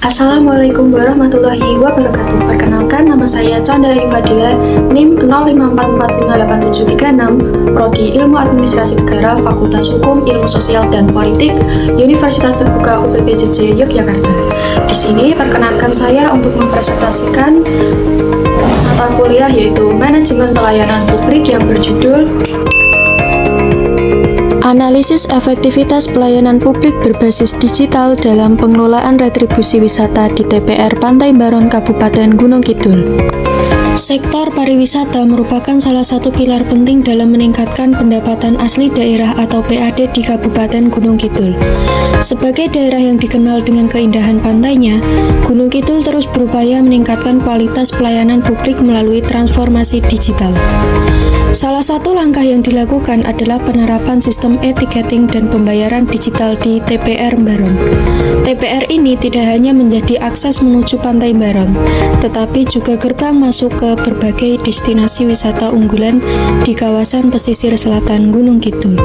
Assalamualaikum warahmatullahi wabarakatuh. Perkenalkan, nama saya Canda Ayu Fadila, NIM 0544588736, Prodi Ilmu Administrasi Negara, Fakultas Hukum, Ilmu Sosial dan Politik, Universitas Terbuka UPPJJ Yogyakarta. Di sini perkenankan saya untuk mempresentasikan mata kuliah yaitu Manajemen Pelayanan Publik yang berjudul Analisis Efektivitas Pelayanan Publik Berbasis Digital dalam Pengelolaan Retribusi Wisata di TPR Pantai Baron Kabupaten Gunung Kidul. Sektor pariwisata merupakan salah satu pilar penting dalam meningkatkan pendapatan asli daerah atau PAD di Kabupaten Gunung Kidul. Sebagai daerah yang dikenal dengan keindahan pantainya, Gunung Kidul terus berupaya meningkatkan kualitas pelayanan publik melalui transformasi digital. Salah satu langkah yang dilakukan adalah penerapan sistem e-ticketing dan pembayaran digital di TPR Baron. TPR ini tidak hanya menjadi akses menuju Pantai Baron, tetapi juga gerbang masuk ke berbagai destinasi wisata unggulan di kawasan pesisir selatan Gunung Kidul.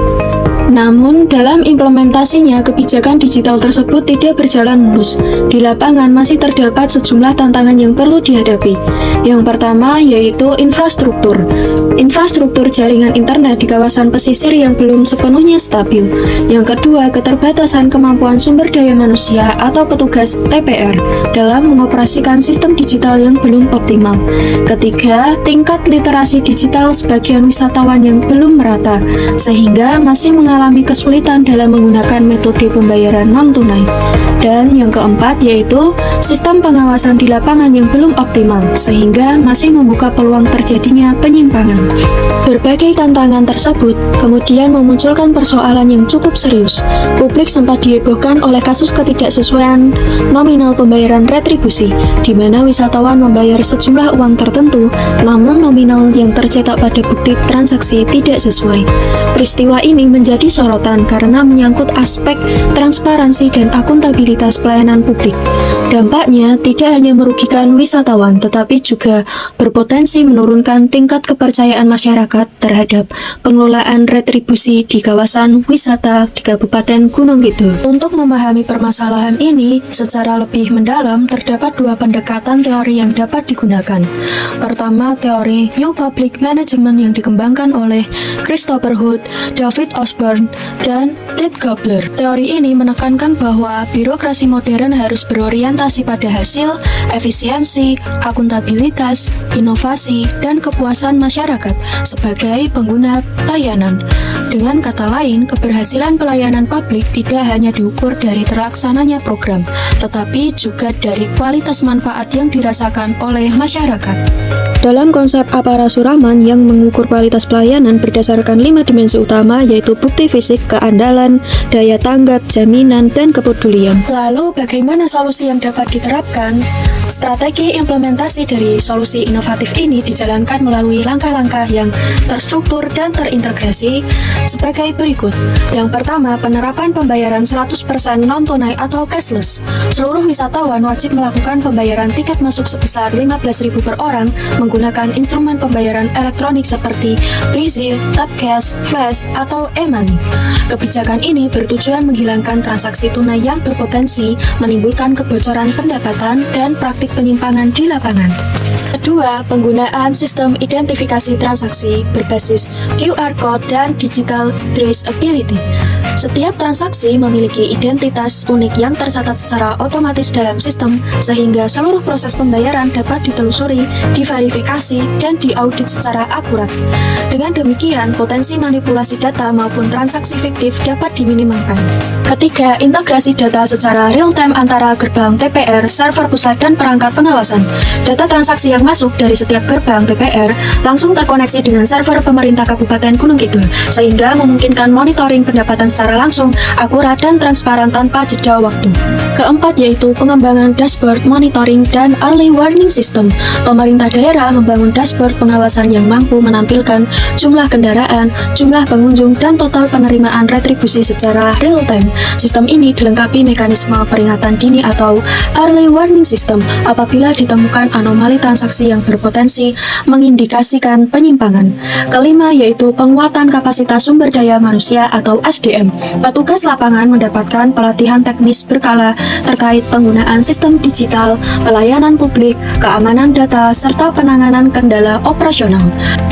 Namun, dalam implementasinya, kebijakan digital tersebut tidak berjalan mulus. Di lapangan masih terdapat sejumlah tantangan yang perlu dihadapi. Yang pertama yaitu infrastruktur. Infrastruktur jaringan internet di kawasan pesisir yang belum sepenuhnya stabil. Yang kedua, keterbatasan kemampuan sumber daya manusia atau petugas TPR dalam mengoperasikan sistem digital yang belum optimal. Ketiga, tingkat literasi digital sebagian wisatawan yang belum merata, sehingga masih mengalami kesulitan dalam menggunakan metode pembayaran non-tunai. Dan yang keempat yaitu sistem pengawasan di lapangan yang belum optimal, sehingga masih membuka peluang terjadinya penyimpangan. Berbagai tantangan tersebut kemudian memunculkan persoalan yang cukup serius. Publik sempat dihebohkan oleh kasus ketidaksesuaian nominal pembayaran retribusi, di mana wisatawan membayar sejumlah uang tertentu, namun nominal yang tercetak pada bukti transaksi tidak sesuai. Peristiwa ini menjadi sorotan karena menyangkut aspek transparansi dan akuntabilitas pelayanan publik. Dampaknya tidak hanya merugikan wisatawan, tetapi juga berpotensi menurunkan tingkat kepercayaan masyarakat terhadap pengelolaan retribusi di kawasan wisata di Kabupaten Gunung Kidul. Untuk memahami permasalahan ini secara lebih mendalam, terdapat dua pendekatan teori yang dapat digunakan. Pertama, teori New Public Management yang dikembangkan oleh Christopher Hood, David Osborne, dan Ted Gabler. Teori ini menekankan bahwa birokrasi modern harus berorientasi pada hasil, efisiensi, akuntabilitas, inovasi, dan kepuasan masyarakat sebagai pengguna layanan. Dengan kata lain, keberhasilan pelayanan publik tidak hanya diukur dari terlaksananya program, tetapi juga dari kualitas manfaat yang dirasakan oleh masyarakat. Dalam konsep Aparasuraman yang mengukur kualitas pelayanan berdasarkan 5 dimensi utama, yaitu bukti fisik, keandalan, daya tanggap, jaminan, dan kepedulian. Lalu, bagaimana solusi yang dapat diterapkan? Strategi implementasi dari solusi inovatif ini dijalankan melalui langkah-langkah yang terstruktur dan terintegrasi sebagai berikut. Yang pertama, penerapan pembayaran 100% non-tunai atau cashless. Seluruh wisatawan wajib melakukan pembayaran tiket masuk sebesar 15.000 per orang menggunakan instrumen pembayaran elektronik seperti Breezy, Tapcash, Flash, atau e-money. Kebijakan ini bertujuan menghilangkan transaksi tunai yang berpotensi menimbulkan kebocoran pendapatan dan praktik penyimpangan di lapangan. Kedua, penggunaan sistem identifikasi transaksi berbasis QR Code dan Digital Traceability. Setiap transaksi memiliki identitas unik yang tercatat secara otomatis dalam sistem, sehingga seluruh proses pembayaran dapat ditelusuri, diverifikasi, dan diaudit secara akurat. Dengan demikian, potensi manipulasi data maupun transaksi fiktif dapat diminimalkan. Ketiga, integrasi data secara real-time antara gerbang TPR, server pusat, dan perangkat pengawasan. Data transaksi yang masuk dari setiap gerbang TPR langsung terkoneksi dengan server pemerintah Kabupaten Gunung Kidul, sehingga memungkinkan monitoring pendapatan secara langsung, akurat, dan transparan tanpa jeda waktu. Keempat yaitu pengembangan dashboard monitoring dan early warning system. Pemerintah daerah membangun dashboard pengawasan yang mampu menampilkan jumlah kendaraan, jumlah pengunjung, dan total penerimaan retribusi secara real time. Sistem ini dilengkapi mekanisme peringatan dini atau early warning system apabila ditemukan anomali transaksi yang berpotensi mengindikasikan penyimpangan. Kelima yaitu penguatan kapasitas sumber daya manusia atau SDM. lain. Petugas lapangan mendapatkan pelatihan teknis berkala terkait penggunaan sistem digital, pelayanan publik, keamanan data, serta penanganan kendala operasional.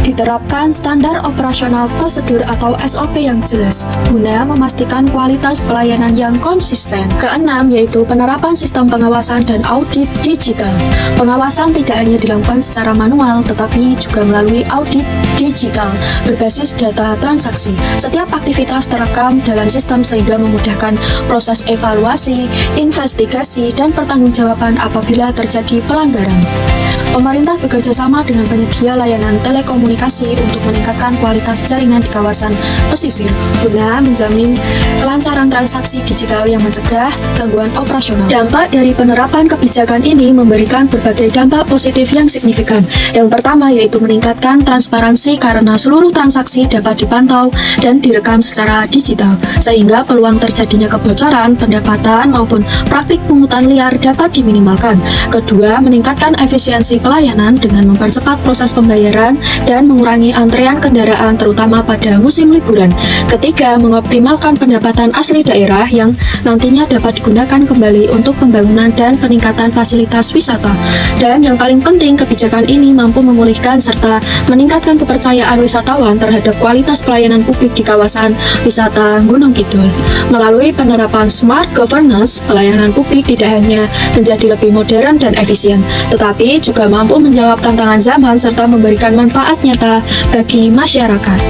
Diterapkan standar operasional prosedur atau SOP yang jelas, guna memastikan kualitas pelayanan yang konsisten. Keenam, yaitu penerapan sistem pengawasan dan audit digital. Pengawasan tidak hanya dilakukan secara manual, tetapi juga melalui audit digital berbasis data transaksi. Setiap aktivitas terekam dalam sistem sehingga memudahkan proses evaluasi, investigasi, dan pertanggungjawaban apabila terjadi pelanggaran. Pemerintah bekerja sama dengan penyedia layanan telekomunikasi untuk meningkatkan kualitas jaringan di kawasan pesisir guna menjamin kelancaran transaksi digital yang mencegah gangguan operasional. Dampak dari penerapan kebijakan ini memberikan berbagai dampak positif yang signifikan. Yang pertama yaitu meningkatkan transparansi karena seluruh transaksi dapat dipantau dan direkam secara digital, sehingga peluang terjadinya kebocoran, pendapatan, maupun praktik pungutan liar dapat diminimalkan. Kedua, meningkatkan efisiensi pelayanan dengan mempercepat proses pembayaran dan mengurangi antrean kendaraan terutama pada musim liburan. Ketiga, mengoptimalkan pendapatan asli daerah yang nantinya dapat digunakan kembali untuk pembangunan dan peningkatan fasilitas wisata. Dan yang paling penting, kebijakan ini mampu memulihkan serta meningkatkan kepercayaan wisatawan terhadap kualitas pelayanan publik di kawasan wisata Gunung Kidul. Melalui penerapan smart governance, pelayanan publik tidak hanya menjadi lebih modern dan efisien, tetapi juga mampu menjawab tantangan zaman serta memberikan manfaat nyata bagi masyarakat.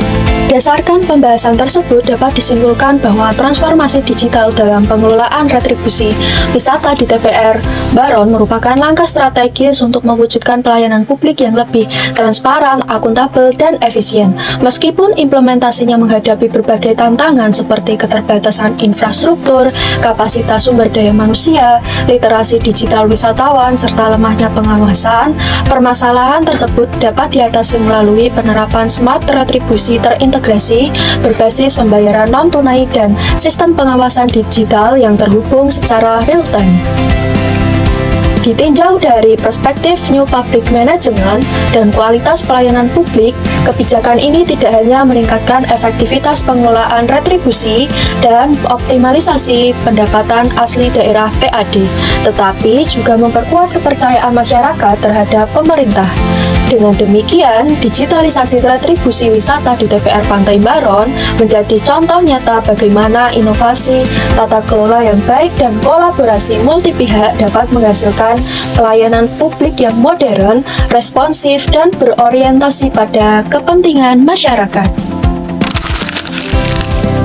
Berdasarkan pembahasan tersebut, dapat disimpulkan bahwa transformasi digital dalam pengelolaan retribusi wisata di TPR Baron merupakan langkah strategis untuk mewujudkan pelayanan publik yang lebih transparan, akuntabel, dan efisien. Meskipun implementasinya menghadapi berbagai tantangan seperti keterbatasan infrastruktur, kapasitas sumber daya manusia, literasi digital wisatawan, serta lemahnya pengawasan, permasalahan tersebut dapat diatasi melalui penerapan smart retribusi terintegrasi berbasis pembayaran non-tunai dan sistem pengawasan digital yang terhubung secara real-time. Ditinjau dari perspektif New Public Management dan kualitas pelayanan publik, kebijakan ini tidak hanya meningkatkan efektivitas pengelolaan retribusi dan optimalisasi pendapatan asli daerah PAD, tetapi juga memperkuat kepercayaan masyarakat terhadap pemerintah. Dengan demikian, digitalisasi retribusi wisata di TPR Pantai Baron menjadi contoh nyata bagaimana inovasi, tata kelola yang baik, dan kolaborasi multi pihak dapat menghasilkan pelayanan publik yang modern, responsif, dan berorientasi pada kepentingan masyarakat.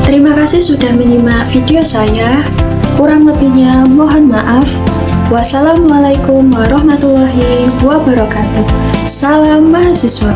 Terima kasih sudah menyimak video saya. Kurang lebihnya mohon maaf. Wassalamualaikum warahmatullahi wabarakatuh. Salam mahasiswa.